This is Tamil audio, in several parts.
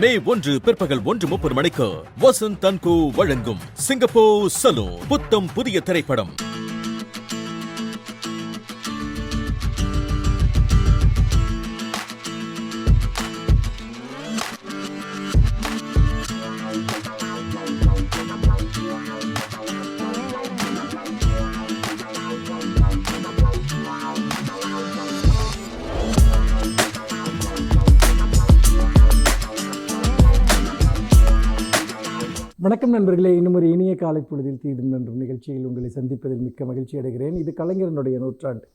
மே 1 பிற்பகல் 1:30 மணிக்கு வசந்த் தன்கோ வழங்கும் சிங்கப்பூர் சலூன் புத்தம் புதிய திரைப்படம். வணக்கம் நண்பர்களே, இன்னும் ஒரு இனிய காலை பொழுதில் தீதும் நன்றும் நிகழ்ச்சியில் உங்களை சந்திப்பதில் மிக்க மகிழ்ச்சி அடைகிறேன். இது கலைஞரனுடைய நூற்றாண்டு.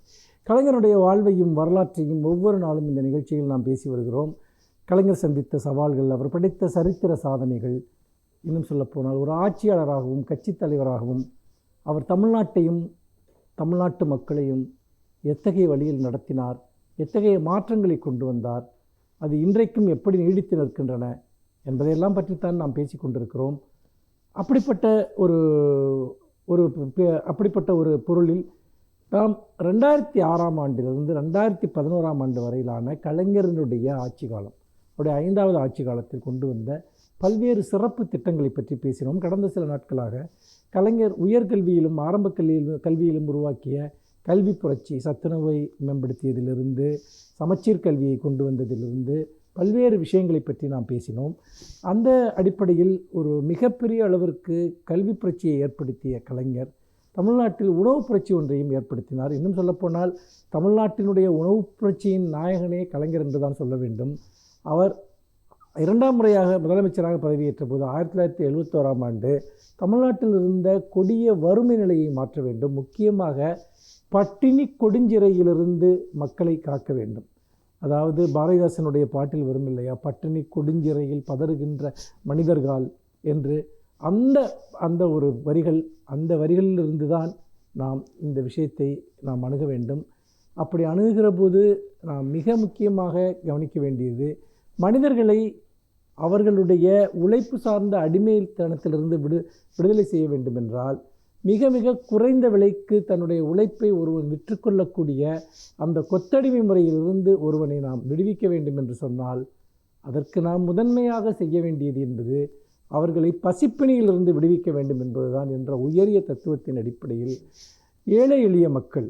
கலைஞருடைய வாழ்வையும் வரலாற்றையும் ஒவ்வொரு நாளும் இந்த நிகழ்ச்சியில் நாம் பேசி வருகிறோம். கலைஞர் சந்தித்த சவால்கள், அவர் படைத்த சரித்திர சாதனைகள், இன்னும் சொல்லப்போனால் ஒரு ஆட்சியாளராகவும் கட்சித் தலைவராகவும் அவர் தமிழ்நாட்டையும் தமிழ்நாட்டு மக்களையும் எத்தகைய வழியில் நடத்தினார், எத்தகைய மாற்றங்களை கொண்டு வந்தார், அது இன்றைக்கும் எப்படி நீடித்து நிற்கின்றன என்பதையெல்லாம் பற்றித்தான் நாம் பேசி கொண்டிருக்கிறோம். அப்படிப்பட்ட ஒரு பொருளில் நாம் 2006ஆம் ஆண்டிலிருந்து 2011ஆம் ஆண்டு வரையிலான கலைஞரனுடைய ஆட்சி காலம், அவருடைய 5வது ஆட்சி காலத்தில் கொண்டு வந்த பல்வேறு சிறப்பு திட்டங்களை பற்றி பேசினோம். கடந்த சில நாட்களாக கலைஞர் உயர்கல்வியிலும் ஆரம்ப கல்வியிலும் உருவாக்கிய கல்வி புரட்சி, சத்துணவை மேம்படுத்தியதிலிருந்து சமச்சீர் கல்வியை கொண்டு வந்ததிலிருந்து பல்வேறு விஷயங்களை பற்றி நாம் பேசினோம். அந்த அடிப்படையில் ஒரு மிகப்பெரிய அளவிற்கு கல்வி புரட்சியை ஏற்படுத்திய கலைஞர் தமிழ்நாட்டில் உணவு புரட்சி ஒன்றையும் ஏற்படுத்தினார். இன்னும் சொல்லப்போனால் தமிழ்நாட்டினுடைய உணவு புரட்சியின் நாயகனே கலைஞர் என்று தான் சொல்ல வேண்டும். அவர் 2ஆம் முறையாக முதலமைச்சராக பதவியேற்ற போது 1971ஆம் ஆண்டு தமிழ்நாட்டில் இருந்த கொடிய வறுமை நிலையை மாற்ற வேண்டும், முக்கியமாக பட்டினி கொடுஞ்சிறையிலிருந்து மக்களை காக்க வேண்டும். அதாவது பாரதிதாசனுடைய பாட்டில் வரும் இல்லையா, பட்டினி கொடுஞ்சிறையில் பதறுகின்ற மனிதர்கள் என்று அந்த ஒரு வரிகள், அந்த வரிகளிலிருந்து தான் நாம் இந்த விஷயத்தை நாம் அணுக வேண்டும். அப்படி அணுகுகிற போது நாம் மிக முக்கியமாக கவனிக்க வேண்டியது, மனிதர்களை அவர்களுடைய உழைப்பு சார்ந்த அடிமைத்தனத்திலிருந்து விடுதலை செய்ய வேண்டும் என்றால் மிக மிக குறைந்த விலைக்கு தன்னுடைய உழைப்பை ஒருவன் விற்றுக்கொள்ளக்கூடிய அந்த கொத்தடிமை முறையிலிருந்து ஒருவனை நாம் விடுவிக்க வேண்டும் என்று சொன்னால் அதற்கு நாம் முதன்மையாக செய்ய வேண்டியது என்பது அவர்களை பசிப்பிணியிலிருந்து விடுவிக்க வேண்டும் என்பதுதான் என்ற உயரிய தத்துவத்தின் அடிப்படையில் ஏழை எளிய மக்கள்,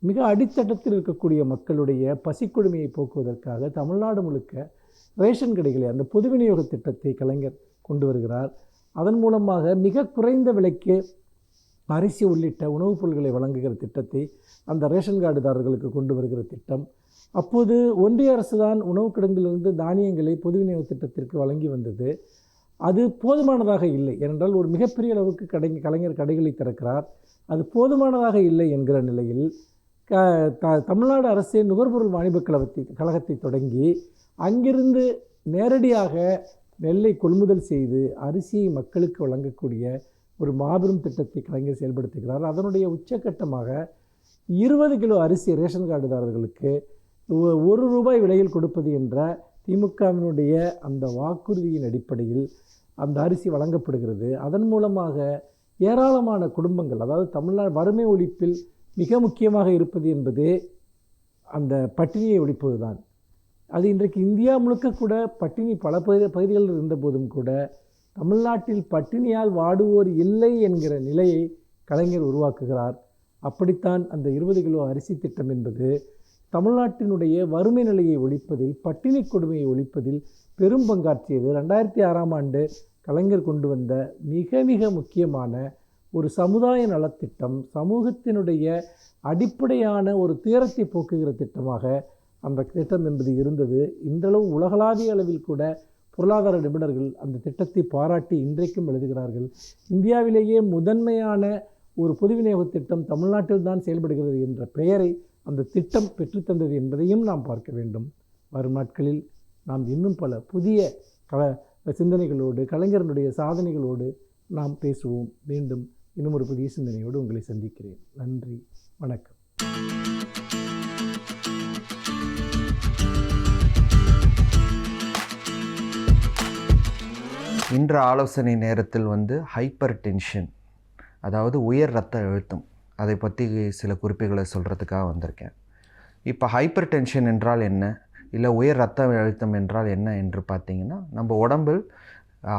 மிக அடித்தட்டத்தில் இருக்கக்கூடிய மக்களுடைய பசிக்கொடுமையை போக்குவதற்காக தமிழ்நாடு முழுக்க ரேஷன் கடைகளை, அந்த பொது விநியோக திட்டத்தை கலைஞர் கொண்டு வருகிறார். அதன் மூலமாக மிக குறைந்த விலைக்கு அரிசி உள்ளிட்ட உணவுப் பொருட்களை வழங்குகிற திட்டத்தை அந்த ரேஷன் கார்டுதாரர்களுக்கு கொண்டு வருகிற திட்டம். அப்போது ஒன்றிய அரசு தான் உணவுக் கிடங்கிலிருந்து தானியங்களை பொது விநியோக திட்டத்திற்கு வழங்கி வந்தது. அது போதுமானதாக இல்லை. ஏனென்றால் ஒரு மிகப்பெரிய அளவுக்கு கலைஞர் கடைகளை திறக்கிறார். அது போதுமானதாக இல்லை என்கிற நிலையில் தமிழ்நாடு அரசே நுகர்பொருள் வாணிப கழகத்தை தொடங்கி அங்கிருந்து நேரடியாக நெல்லை கொள்முதல் செய்து அரிசியை மக்களுக்கு வழங்கக்கூடிய ஒரு மாபெரும் திட்டத்தை கலைஞர் செயல்படுத்துகிறார். அதனுடைய உச்சக்கட்டமாக 20 கிலோ அரிசி ரேஷன் கார்டுதாரர்களுக்கு ₹1 விலையில் கொடுப்பது என்ற திமுகவினுடைய அந்த வாக்குறுதியின் அடிப்படையில் அந்த அரிசி வழங்கப்படுகிறது. அதன் மூலமாக ஏராளமான குடும்பங்கள், அதாவது தமிழ்நாடு வறுமை ஒழிப்பில் மிக முக்கியமாக இருப்பது என்பதே அந்த பட்டினியை ஒழிப்பது தான். அது இன்றைக்கு இந்தியா முழுக்க கூட பட்டினி பல பகுதிகளில் இருந்த போதும் கூட தமிழ்நாட்டில் பட்டினியால் வாடுவோர் இல்லை என்கிற நிலையை கலைஞர் உருவாக்குகிறார். அப்படித்தான் அந்த 20 கிலோ அரிசி திட்டம் என்பது தமிழ்நாட்டினுடைய வறுமை நிலையை ஒழிப்பதில், பட்டினி கொடுமையை ஒழிப்பதில் பெரும் பங்காற்றியது. 2006ஆம் ஆண்டு கலைஞர் கொண்டு வந்த மிக மிக முக்கியமான ஒரு சமுதாய நலத்திட்டம், சமூகத்தினுடைய அடிப்படையான ஒரு துயரத்தை போக்குகிற திட்டமாக அந்த திட்டம் என்பது இருந்தது. இன்றளவு உலகளாவிய அளவில் கூட பொருளாதார நிபுணர்கள் அந்த திட்டத்தை பாராட்டி இன்றைக்கும் எழுதுகிறார்கள். இந்தியாவிலேயே முதன்மையான ஒரு பொது விநியோக திட்டம் தமிழ்நாட்டில் தான் செயல்படுகிறது என்ற பெயரை அந்த திட்டம் பெற்றுத்தந்தது என்பதையும் நாம் பார்க்க வேண்டும். வரும் நாட்களில் நாம் இன்னும் பல புதிய சிந்தனைகளோடு, கலைஞரனுடைய சாதனைகளோடு நாம் பேசுவோம். மீண்டும் இன்னும் ஒரு புதிய சிந்தனையோடு உங்களை சந்திக்கிறேன். நன்றி, வணக்கம். இன்று ஆலோசனை நேரத்தில் ஹைப்பர் டென்ஷன், அதாவது உயர் இரத்த அழுத்தம், அதை பற்றி சில குறிப்புகளை சொல்கிறதுக்காக வந்திருக்கேன். இப்போ ஹைப்பர் டென்ஷன் என்றால் என்ன, இல்லை உயர் ரத்த அழுத்தம் என்றால் என்ன என்று பார்த்தீங்கன்னா, நம்ம உடம்பில்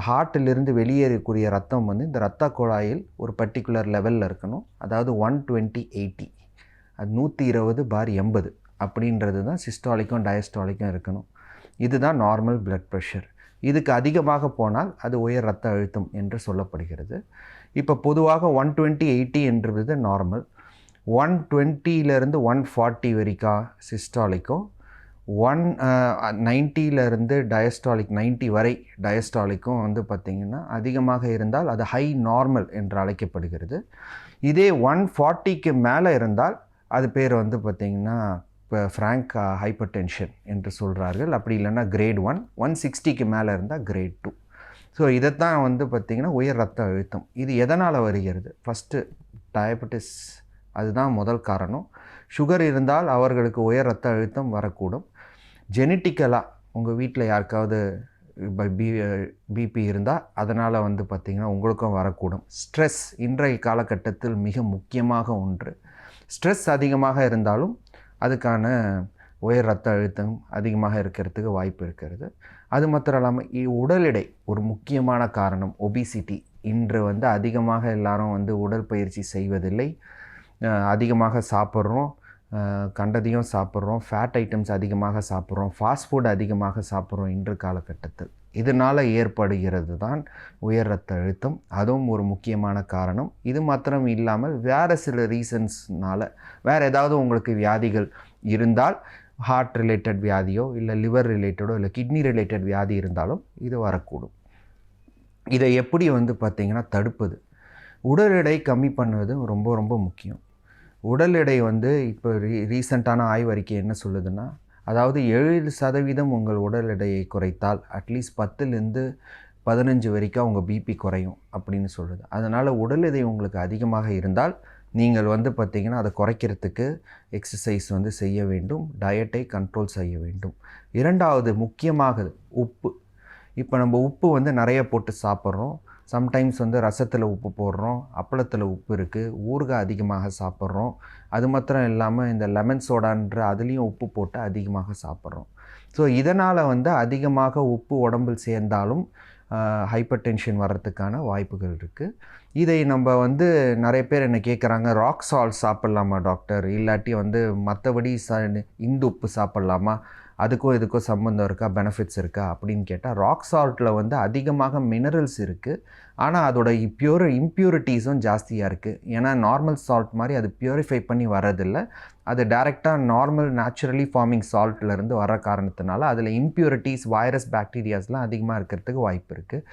ஹார்ட்டிலிருந்து வெளியேறக்கூடிய ரத்தம் வந்து இந்த இரத்த குழாயில் ஒரு பர்டிகுலர் லெவலில் இருக்கணும். அதாவது 120/80, அது 120/80 அப்படின்றது தான் சிஸ்டாலிக்கும் டயஸ்டாலிக்கும் இருக்கணும். இதுதான் நார்மல் பிளட் ப்ரெஷர். இதுக்கு அதிகமாக போனால் அது உயர் ரத்த அழுத்தம் என்று சொல்லப்படுகிறது. இப்போ பொதுவாக 120/80 என்றது நார்மல். 120லேருந்து 140 வரைக்கும் சிஸ்டாலிக்கும், 190லேருந்து டயஸ்டாலிக் 90 வரை டயஸ்டாலிக்கும் வந்து பார்த்திங்கன்னா அதிகமாக இருந்தால் அது ஹை நார்மல் என்று அழைக்கப்படுகிறது. இதே 140க்கு மேலே இருந்தால் அது பேர் வந்து பார்த்திங்கன்னா இப்போ ஃப்ராங்க் ஹைப்பர் டென்ஷன் என்று சொல்கிறார்கள். அப்படி இல்லைன்னா கிரேட் 1, 160க்கு மேலே இருந்தால் கிரேட் 2. ஸோ இதைத்தான் வந்து பார்த்திங்கன்னா உயர் ரத்த அழுத்தம். இது எதனால் வருகிறது? ஃபஸ்ட்டு டயபெட்டிஸ், அதுதான் முதல் காரணம். சுகர் இருந்தால் அவர்களுக்கு உயர் ரத்த அழுத்தம் வரக்கூடும். ஜெனட்டிக்கலாக உங்கள் வீட்டில் யாருக்காவது பிபி இருந்தால் அதனால் வந்து பார்த்திங்கன்னா உங்களுக்கும் வரக்கூடும். ஸ்ட்ரெஸ் இன்றைய காலகட்டத்தில் மிக முக்கியமாக ஒன்று. ஸ்ட்ரெஸ் அதிகமாக இருந்தாலும் அதுக்கான உயர் ரத்த அழுத்தம் அதிகமாக இருக்கிறதுக்கு வாய்ப்பு இருக்கிறது. அது மாத்திரம் இல்லாமல் உடல் எடை ஒரு முக்கியமான காரணம். ஒபிசிட்டி இன்று வந்து அதிகமாக எல்லாரும் வந்து உடற்பயிற்சி செய்வதில்லை. அதிகமாக சாப்பிட்றோம், கண்டதையும் சாப்பிட்றோம், ஃபேட் ஐட்டம்ஸ் அதிகமாக சாப்பிட்றோம், ஃபாஸ்ட் ஃபுட் அதிகமாக சாப்பிட்றோம் இன்று காலகட்டத்தில். இதனால் ஏற்படுகிறது தான் உயர் ரத்த அழுத்தம். அதுவும் ஒரு முக்கியமான காரணம். இது மாத்திரம் இல்லாமல் வேறு சில ரீசன்ஸ்னால் வேறு ஏதாவது உங்களுக்கு வியாதிகள் இருந்தால், ஹார்ட் ரிலேட்டட் வியாதியோ இல்லை லிவர் ரிலேட்டடோ இல்லை கிட்னி ரிலேட்டட் வியாதி இருந்தாலும் இது வரக்கூடும். இதை எப்படி வந்து பார்த்திங்கன்னா தடுப்பது? உடல் எடை கம்மி பண்ணுவது ரொம்ப ரொம்ப முக்கியம். உடல் எடை வந்து இப்போ ரீசெண்டான ஆய்வறிக்கை என்ன சொல்லுதுன்னா, அதாவது 7% உங்கள் உடல் எடையை குறைத்தால் அட்லீஸ்ட் 10லேருந்து 15 வரைக்கும் உங்கள் பிபி குறையும் அப்படின்னு சொல்லுது. அதனால் உடல் எடை உங்களுக்கு அதிகமாக இருந்தால் நீங்கள் வந்து பார்த்திங்கன்னா அதை குறைக்கிறதுக்கு எக்ஸசைஸ் வந்து செய்ய வேண்டும், டயட்டை கண்ட்ரோல் செய்ய வேண்டும். இரண்டாவது முக்கியமாக உப்பு. இப்போ நம்ம உப்பு வந்து நிறைய போட்டு சாப்பிட்றோம். சம்டைம்ஸ் வந்து ரசத்தில் உப்பு போடுறோம், அப்பளத்தில் உப்பு இருக்குது, ஊறுகாய் அதிகமாக சாப்பிட்றோம். அது மாத்திரம் இல்லாமல் இந்த லெமன் சோடான்ற அதுலேயும் உப்பு போட்டு அதிகமாக சாப்பிட்றோம். ஸோ இதனால் வந்து அதிகமாக உப்பு உடம்பில் சேர்ந்தாலும் ஹைப்பர் டென்ஷன் வர்றதுக்கான வாய்ப்புகள் இருக்குது. இதை நம்ம வந்து நிறைய பேர் என்ன கேட்குறாங்க, ராக் சால்ட் சாப்பிட்லாமா டாக்டர், இல்லாட்டி வந்து மற்றபடி இந்து உப்பு சாப்பிட்லாமா, அதுக்கும் இதுக்கும் சம்மந்தம் இருக்கா, பெனிஃபிட்ஸ் இருக்கா அப்படின்னு கேட்டால், ராக் சால்ட்டில் வந்து அதிகமாக மினரல்ஸ் இருக்குது. ஆனால் அதோட இம்ப்யூரிட்டிஸும் ஜாஸ்தியாக இருக்குது. ஏன்னா நார்மல் சால்ட் மாதிரி அது பியூரிஃபை பண்ணி வரதில்லை. அது டைரெக்டாக நார்மல் நேச்சுரலி ஃபார்மிங் சால்ட்லேருந்து வர காரணத்தினால அதில் இம்ப்யூரிட்டிஸ், வைரஸ், பாக்டீரியாஸ்லாம் அதிகமாக இருக்கிறதுக்கு வாய்ப்பு இருக்குது.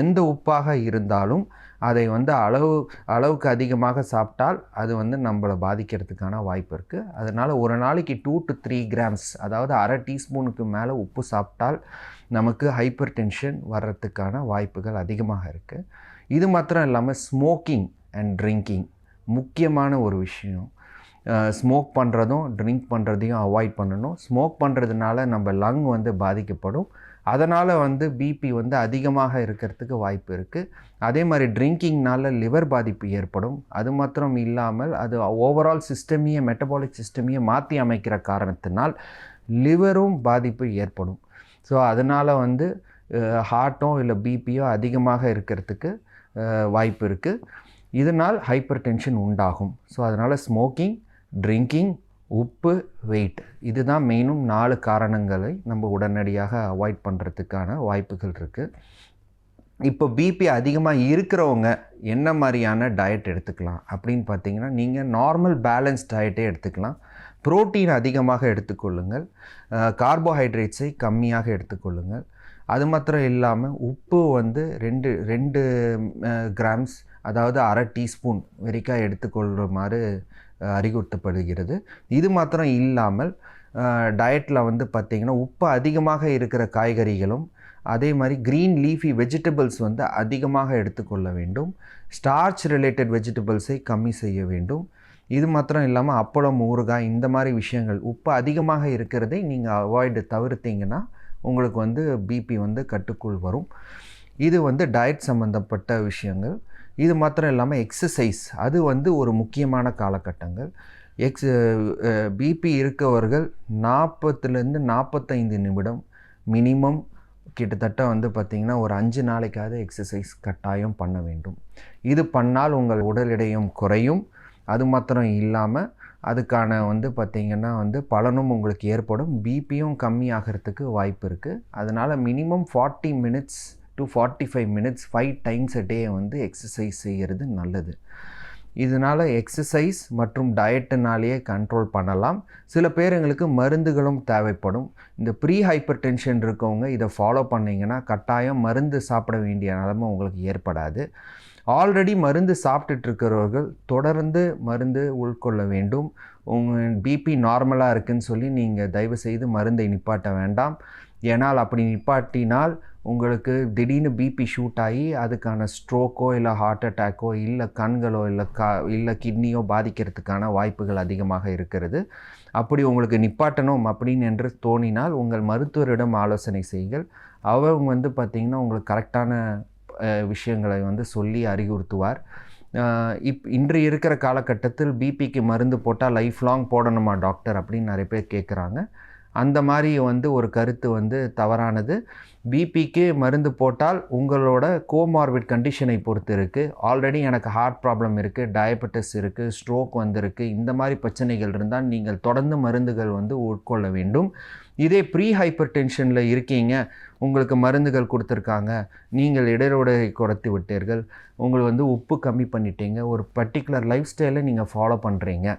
எந்த உப்பாக இருந்தாலும் அதை வந்து அளவுக்கு அதிகமாக சாப்பிட்டால் அது வந்து நம்மளை பாதிக்கிறதுக்கான வாய்ப்பு இருக்குது. அதனால் ஒரு நாளைக்கு 2 to 3 grams, அதாவது அரை டீஸ்பூனுக்கு மேலே உப்பு சாப்பிட்டால் நமக்கு ஹைப்பர் டென்ஷன் வர்றதுக்கான வாய்ப்புகள் அதிகமாக இருக்குது. இது மாத்திரம் இல்லாமல் ஸ்மோக்கிங் அண்ட் ட்ரிங்கிங் முக்கியமான ஒரு விஷயம். ஸ்மோக் பண்ணுறதும் ட்ரிங்க் பண்ணுறதையும் அவாய்ட் பண்ணணும். ஸ்மோக் பண்ணுறதுனால நம்ம லங் வந்து பாதிக்கப்படும். அதனால் வந்து பிபி வந்து அதிகமாக இருக்கிறதுக்கு வாய்ப்பு இருக்குது. அதே மாதிரி ட்ரிங்கிங்னால லிவர் பாதிப்பு ஏற்படும். அது மாத்திரம் இல்லாமல் அது ஓவரால் சிஸ்டமையே, மெட்டபாலிக் சிஸ்டமையே மாற்றி அமைக்கிற காரணத்தினால் லிவரும் பாதிப்பு ஏற்படும். ஸோ அதனால் வந்து ஹார்ட்டும் இல்லை பிபியோ அதிகமாக இருக்கிறதுக்கு வாய்ப்பு இருக்குது. இதனால் ஹைப்பர் டென்ஷன் உண்டாகும். ஸோ அதனால் ஸ்மோக்கிங், ட்ரிங்கிங், உப்பு, வெயிட், இதுதான் மெயினும் 4 காரணங்களை நம்ம உடனடியாக அவாய்ட் பண்ணுறதுக்கான வாய்ப்புகள் இருக்குது. இப்போ பிபி அதிகமாக இருக்கிறவங்க என்ன மாதிரியான டயட் எடுத்துக்கலாம் அப்படின்னு பார்த்தீங்கன்னா, நீங்கள் நார்மல் பேலன்ஸ் டயட்டே எடுத்துக்கலாம். புரோட்டீன் அதிகமாக எடுத்துக்கொள்ளுங்கள், கார்போஹைட்ரேட்ஸை கம்மியாக எடுத்துக்கொள்ளுங்கள். அது மாத்திரம் இல்லாமல் உப்பு வந்து 2 கிராம்ஸ், அதாவது அரை டீஸ்பூன் வரைக்கும் எடுத்துக்கொள்ளுமாறு அறிவுறுத்தப்படுகிறது. இது மாத்திரம் இல்லாமல் டயட்டில் வந்து பார்த்திங்கன்னா உப்பு அதிகமாக இருக்கிற காய்கறிகளும் அதே மாதிரி க்ரீன் லீஃபி வெஜிடபிள்ஸ் வந்து அதிகமாக எடுத்துக்கொள்ள வேண்டும். ஸ்டார்ச் ரிலேட்டட் வெஜிடபிள்ஸை கம்மி செய்ய வேண்டும். இது மாத்திரம் இல்லாமல் அப்பளம், ஊறுகாய், இந்த மாதிரி விஷயங்கள் உப்பு அதிகமாக இருக்கிறதை நீங்கள் தவிர்த்தீங்கன்னா உங்களுக்கு வந்து பிபி வந்து கட்டுக்குள் வரும். இது வந்து டயட் சம்மந்தப்பட்ட விஷயங்கள். இது மாத்திரம் இல்லாமல் எக்ஸசைஸ், அது வந்து ஒரு முக்கியமான காலகட்டங்கள். பிபி இருக்கவர்கள் 40லேருந்து 45 நிமிடம் மினிமம் கிட்டத்தட்ட வந்து பார்த்திங்கன்னா ஒரு 5 நாளைக்காவது எக்ஸசைஸ் கட்டாயம் பண்ண வேண்டும். இது பண்ணால் உங்கள் உடல் எடையும் குறையும். அது மாத்திரம் இல்லாமல் அதுக்கான வந்து பார்த்திங்கன்னா வந்து பலனும் உங்களுக்கு ஏற்படும். பிபியும் கம்மியாகிறதுக்கு வாய்ப்பு இருக்குது. அதனால் minimum 40 minutes to 45 minutes 5 times a டே வந்து எக்ஸசைஸ் செய்கிறது நல்லது. இதனால் எக்ஸசைஸ் மற்றும் டயட்டுனாலேயே கண்ட்ரோல் பண்ணலாம். சில பேருங்களுக்கு மருந்துகளும் தேவைப்படும். இந்த ப்ரீ ஹைப்பர் டென்ஷன் இருக்கவங்க இதை ஃபாலோ பண்ணிங்கன்னா கட்டாயம் மருந்து சாப்பிட வேண்டிய நிலைமை உங்களுக்கு ஏற்படாது. ஆல்ரெடி மருந்து சாப்பிட்டுட்டு இருக்கிறவர்கள் தொடர்ந்து மருந்து உட்கொள்ள வேண்டும். உங்கள் பிபி நார்மலாக இருக்குதுன்னு சொல்லி நீங்கள் தயவுசெய்து மருந்தை நிப்பாட்ட வேண்டாம். ஏன்னால் அப்படி நிப்பாட்டினால் உங்களுக்கு திடீர்னு பிபி ஷூட் ஆகி அதுக்கான ஸ்ட்ரோக்கோ இல்லை ஹார்ட் அட்டாக்கோ இல்லை கண்களோ இல்லை கிட்னியோ பாதிக்கிறதுக்கான வாய்ப்புகள் அதிகமாக இருக்கிறது. அப்படி உங்களுக்கு நிப்பாட்டணும் அப்படின்னு என்று தோணினால் உங்கள் மருத்துவரிடம் ஆலோசனை செய்யுங்கள். அவங்க வந்து பார்த்திங்கன்னா உங்களுக்கு கரெக்டான விஷயங்களை வந்து சொல்லி அறிவுறுத்துவார். இன்று இருக்கிற காலகட்டத்தில் பிபிக்கு மருந்து போட்டால் லைஃப் லாங் போடணுமா டாக்டர் அப்படின்னு நிறைய பேர் கேட்குறாங்க. அந்த மாதிரி வந்து ஒரு கருத்து வந்து தவறானது. பிபிக்கு மருந்து போட்டால் உங்களோட கோமார்பிட் கண்டிஷனை பொறுத்து இருக்குது. ஆல்ரெடி எனக்கு ஹார்ட் ப்ராப்ளம் இருக்குது, டயபெட்டிஸ் இருக்குது, ஸ்ட்ரோக் வந்திருக்கு, இந்த மாதிரி பிரச்சனைகள் இருந்தால் நீங்கள் தொடர்ந்து மருந்துகள் வந்து உட்கொள்ள வேண்டும். இதே ப்ரீ ஹைப்பர் டென்ஷனில் இருக்கீங்க, உங்களுக்கு மருந்துகள் கொடுத்துருக்காங்க, நீங்கள் இடையோடை குறைத்து விட்டீர்கள், உங்களுக்கு வந்து உப்பு கம்மி பண்ணிட்டீங்க, ஒரு பர்டிகுலர் லைஃப் ஸ்டைலை நீங்கள் ஃபாலோ பண்ணுறீங்க,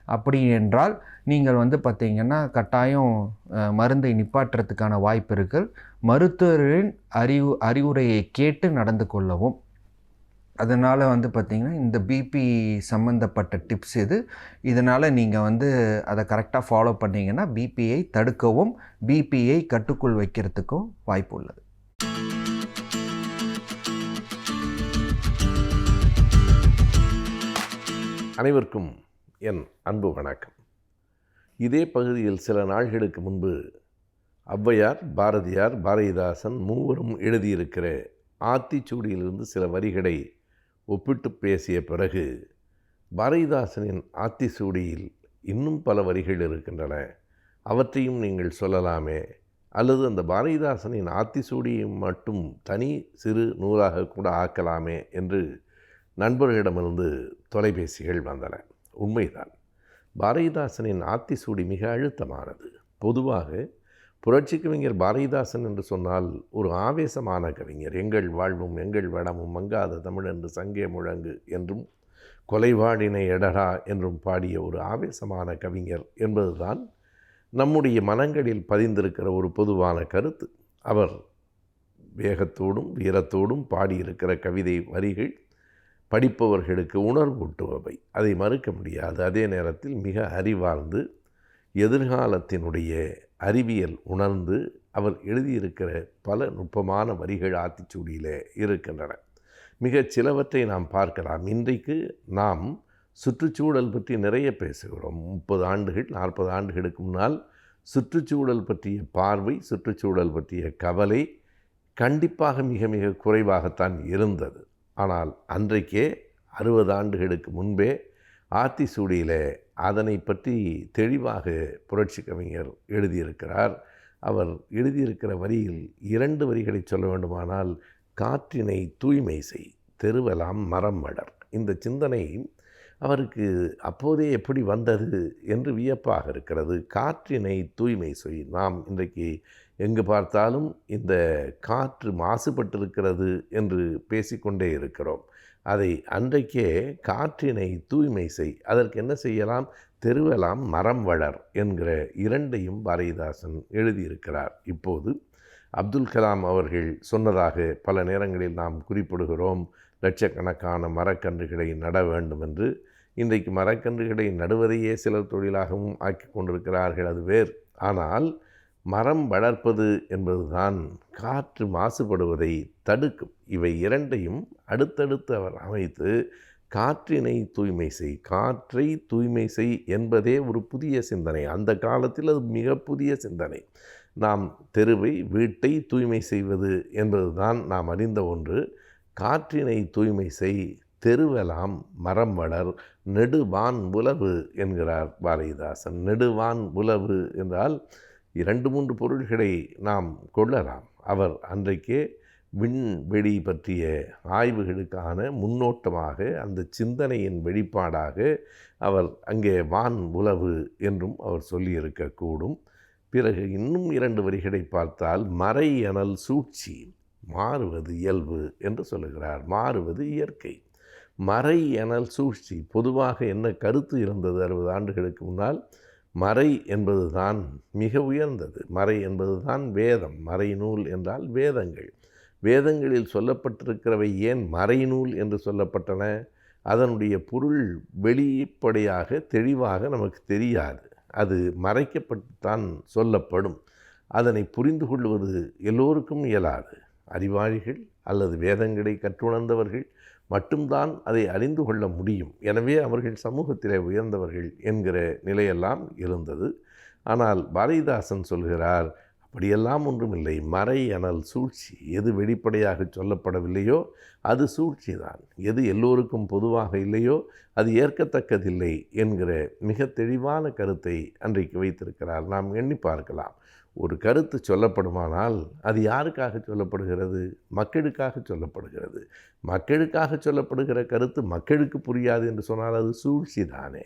அப்படி என்றால் நீங்கள் வந்து பார்த்திங்கன்னா கட்டாயம் மருந்தை நிப்பாட்டுறதுக்கான வாய்ப்பு இருக்குது. மருத்துவரின் அறிவுரையை கேட்டு நடந்து கொள்ளவும். அதனால் வந்து பார்த்திங்கன்னா இந்த பிபி சம்மந்தப்பட்ட டிப்ஸ் இதனால் நீங்கள் வந்து அதை கரெக்டாக ஃபாலோ பண்ணிங்கன்னா பிபியை தடுக்கவும் பிபியை கட்டுக்குள் வைக்கிறதுக்கும் வாய்ப்பு உள்ளது. அனைவருக்கும் என் அன்பு வணக்கம். இதே பகுதியில் சில நாள்களுக்கு முன்பு ஔவையார், பாரதியார், பாரதிதாசன் மூவரும் எழுதியிருக்கிற ஆத்திச்சூடியிலிருந்து சில வரிகளை ஒப்பிட்டு பேசிய பிறகு பாரதிதாசனின் ஆத்திச்சூடியில் இன்னும் பல வரிகள் இருக்கின்றன, அவற்றையும் நீங்கள் சொல்லலாமே, அல்லது அந்த பாரதிதாசனின் ஆத்திச்சூடியை மட்டும் தனி சிறு நூலாக கூட ஆக்கலாமே என்று நண்பர்களிடமிருந்து தொலைபேசிகள் வந்தன. உண்மைதான், பாரதிதாசனின் ஆத்திச்சூடி மிக அழுத்தமானது. பொதுவாக புரட்சி கவிஞர் பாரதிதாசன் என்று சொன்னால் ஒரு ஆவேசமான கவிஞர். எங்கள் வாழ்வும் எங்கள் வளமும் மங்காத தமிழ் என்று சங்கே முழங்கு என்றும் கொலைவாடினை எடடா என்றும் பாடிய ஒரு ஆவேசமான கவிஞர் என்பதுதான் நம்முடைய மனங்களில் பதிந்திருக்கிற ஒரு பொதுவான கருத்து. அவர் வேகத்தோடும் வீரத்தோடும் பாடியிருக்கிற கவிதை வரிகள் படிப்பவர்களுக்கு உணர்வூட்டுபவை, அதை மறுக்க முடியாது. அதே நேரத்தில் மிக அறிவார்ந்து எதிர்காலத்தினுடைய அறிவியல் உணர்ந்து அவர் எழுதியிருக்கிற பல நுட்பமான வரிகள் ஆத்திச்சூடியில் இருக்கின்றன. மிகச் சிலவற்றை நாம் பார்க்கலாம். இன்றைக்கு நாம் சுற்றுச்சூழல் பற்றி நிறைய பேசுகிறோம். 30 ஆண்டுகள் 40 ஆண்டுகளுக்கு முன்னால் சுற்றுச்சூழல் பற்றிய பார்வை, சுற்றுச்சூழல் பற்றிய கவலை கண்டிப்பாக மிக மிக குறைவாகத்தான் இருந்தது. ஆனால் அன்றைக்கே 60 ஆண்டுகளுக்கு முன்பே ஆத்திச்சூடியில் அதனை பற்றி தெளிவாக புரட்சி கவிஞர் எழுதியிருக்கிறார். அவர் எழுதியிருக்கிற வரியில் 2 வரிகளை சொல்ல வேண்டுமானால், காற்றினை தூய்மை செய், தெருவெல்லாம் மரம் வளர். இந்த சிந்தனை அவருக்கு அப்போதே எப்படி வந்தது என்று வியப்பாக இருக்கிறது. காற்றினை தூய்மை செய். நாம் இன்றைக்கு எங்கு பார்த்தாலும் இந்த காற்று மாசுபட்டிருக்கிறது என்று பேசிக்கொண்டே இருக்கிறோம். அதை அன்றைக்கே காற்றினை தூய்மை செய், அதற்கு என்ன செய்யலாம், தெருவெல்லாம் மரம் வளர் என்கிற 2ஐயும் பாரதிதாசன் எழுதியிருக்கிறார். இப்போது அப்துல் கலாம் அவர்கள் சொன்னதாக பல நேரங்களில் நாம் குறிப்பிடுகிறோம், லட்சக்கணக்கான மரக்கன்றுகளை நட வேண்டும் என்று. இன்றைக்கு மரக்கன்றுகளை நடுவதையே சிலர் தொழிலாகவும் ஆக்கி கொண்டிருக்கிறார்கள், அது வேறு. ஆனால் மரம் வளர்ப்பது என்பதுதான் காற்று மாசுபடுவதை தடுக்கும். இவை 2ஐயும் அடுத்தடுத்து அவர் அமைத்து காற்றினை தூய்மை செய், காற்றை தூய்மை செய் என்பதே ஒரு புதிய சிந்தனை. அந்த காலத்தில் அது மிக புதிய சிந்தனை. நாம் தெருவை, வீட்டை தூய்மை செய்வது என்பதுதான் நாம் அறிந்த ஒன்று. காற்றினை தூய்மை செய், தெருவெலாம் மரம் வளர் நெடுவான் உலவு என்கிறார் பாரதிதாசன். நெடுவான் உலவு என்றால் 2-3 பொருள்களை நாம் கொள்ளலாம். அவர் அன்றைக்கே விண்வெளி பற்றிய ஆய்வுகளுக்கான முன்னோட்டமாக, அந்த சிந்தனையின் வெளிப்பாடாக அவர் அங்கே வான் உலவு என்றும் அவர் சொல்லியிருக்கக்கூடும். பிறகு இன்னும் 2 வரிகளை பார்த்தால், மறை எனல் சூழ்ச்சி மாறுவது இயல்பு என்று சொல்லுகிறார். மாறுவது இயற்கை. மறை எனல் சூழ்ச்சி, பொதுவாக என்ன கருத்து இருந்தது 60 ஆண்டுகளுக்கு முன்னால்? மறை என்பது தான் மிக உயர்ந்தது. மறை என்பது தான் வேதம். மறைநூல் என்றால் வேதங்கள். வேதங்களில் சொல்லப்பட்டிருக்கிறவை ஏன் மறைநூல் என்று சொல்லப்பட்டன? அதனுடைய பொருள் வெளிப்படையாக தெளிவாக நமக்கு தெரியாது. அது மறைக்கப்பட்டுத்தான் சொல்லப்படும். அதனை புரிந்து கொள்வது எல்லோருக்கும் இயலாது. அறிவாளிகள் அல்லது வேதங்களை கற்றுணர்ந்தவர்கள் மட்டும்தான் அதை அறிந்து கொள்ள முடியும். எனவே அவர்கள் சமூகத்திலே உயர்ந்தவர்கள் என்கிற நிலையெல்லாம் இருந்தது. ஆனால் பாரதிதாசன் சொல்கிறார், அப்படியெல்லாம் ஒன்றுமில்லை. மறை எனல் சூழ்ச்சி. எது வெளிப்படையாக சொல்லப்படவில்லையோ அது சூழ்ச்சி தான். எது எல்லோருக்கும் பொதுவாக இல்லையோ அது ஏற்கத்தக்கதில்லை என்கிற மிக தெளிவான கருத்தை அன்றைக்கு வைத்திருக்கிறார். நாம் எண்ணி பார்க்கலாம். ஒரு கருத்து சொல்லப்படுமானால் அது யாருக்காக சொல்லப்படுகிறது? மக்களுக்காக சொல்லப்படுகிறது. மக்களுக்காக சொல்லப்படுகிற கருத்து மக்களுக்கு புரியாது என்று சொன்னால் அது சூழ்ச்சி தானே.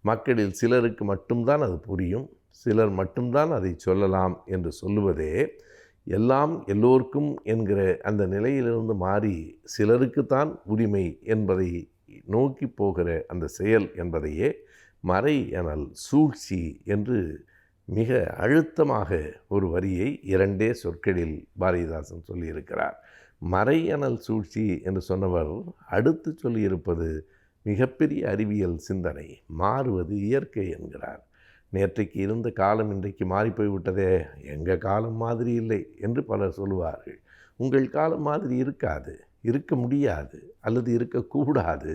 மக்களில் சிலருக்கு மட்டும்தான் அது புரியும், சிலர் மட்டும்தான் அதை சொல்லலாம் என்று சொல்லுவதே எல்லாம் எல்லோருக்கும் என்கிற அந்த நிலையிலிருந்து மாறி சிலருக்குத்தான் உரிமை என்பதை நோக்கி போகிற அந்த செயல் என்பதையே மறை எனல் சூழ்ச்சி என்று மிக அழுத்தமாக ஒரு வரியை 2 சொற்களில் பாரதிதாசன் சொல்லியிருக்கிறார். மறை எனல் சூழ்ச்சி என்று சொன்னவர் அடுத்து சொல்லியிருப்பது மிகப்பெரிய அறிவியல் சிந்தனை. மாறுவது இயற்கை என்கிறார். நேற்றைக்கு இருந்த காலம் இன்றைக்கு மாறிப்போய்விட்டதே, எங்கள் காலம் மாதிரி இல்லை என்று பலர் சொல்லுவார்கள். உங்கள் காலம் மாதிரி இருக்காது, இருக்க முடியாது, அல்லது இருக்கக்கூடாது.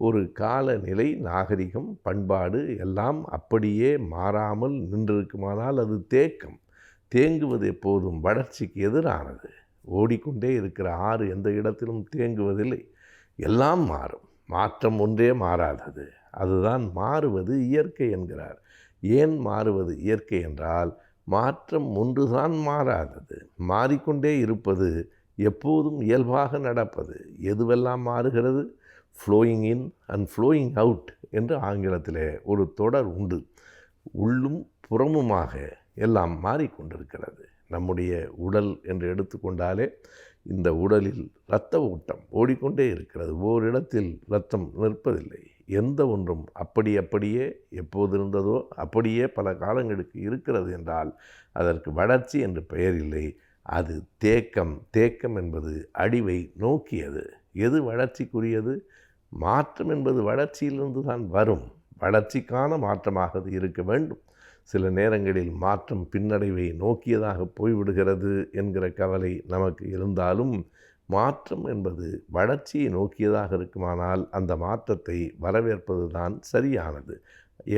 ஒரு காலநிலை, நாகரிகம், பண்பாடு எல்லாம் அப்படியே மாறாமல் நின்றிருக்குமானால் அது தேக்கம். தேங்குவது எப்போதும் வளர்ச்சிக்கு எதிரானது. ஓடிக்கொண்டே இருக்கிற ஆறு எந்த இடத்திலும் தேங்குவதில்லை. எல்லாம் மாறும். மாற்றம் ஒன்றே மாறாதது. அதுதான் மாறுவது இயற்கை என்கிறார். ஏன் மாறுவது இயற்கை என்றால், மாற்றம் ஒன்றுதான் மாறாதது. மாறிக்கொண்டே இருப்பது எப்போதும் இயல்பாக நடப்பது. எதுவெல்லாம் மாறுகிறது? Flowing in and flowing out என்று ஆங்கிலத்தில் ஒரு தொடர் உண்டு. உள்ளும் புறமுமாக எல்லாம் மாறிக்கொண்டிருக்கிறது. நம்முடைய உடல் என்று எடுத்துக்கொண்டாலே இந்த உடலில் இரத்த ஓட்டம் ஓடிக்கொண்டே இருக்கிறது. ஓரிடத்தில் இரத்தம் நிற்பதில்லை. எந்த ஒன்றும் அப்படியே எப்போது இருந்ததோ அப்படியே பல காலங்களுக்கு இருக்கிறது என்றால் அதற்கு வளர்ச்சி என்று பெயர் இல்லை. அது தேக்கம். தேக்கம் என்பது அழிவை நோக்கியது. எது வளர்ச்சிக்குரியது? மாற்றம் என்பது வளர்ச்சியிலிருந்து தான் வரும். வளர்ச்சிக்கான மாற்றமாக அது இருக்க வேண்டும். சில நேரங்களில் மாற்றம் பின்னடைவை நோக்கியதாக போய்விடுகிறது என்கிற கவலை நமக்கு இருந்தாலும், மாற்றம் என்பது வளர்ச்சியை நோக்கியதாக இருக்குமானால் அந்த மாற்றத்தை வரவேற்பது தான் சரியானது.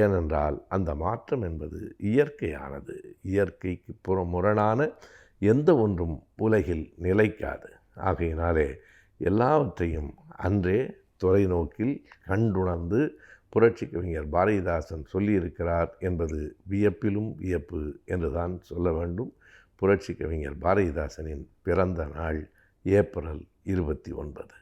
ஏனென்றால் அந்த மாற்றம் என்பது இயற்கையானது. இயற்கைக்கு முரணான எந்த ஒன்றும் உலகில் நிலைக்காது. ஆகையினாலே எல்லாவற்றையும் அன்றே தொலைநோக்கில் கண்டுணர்ந்து புரட்சி கவிஞர் பாரதிதாசன் சொல்லியிருக்கிறார் என்பது வியப்பிலும் வியப்பு என்றுதான் சொல்ல வேண்டும். புரட்சி கவிஞர் பாரதிதாசனின் பிறந்த நாள் ஏப்ரல் 29.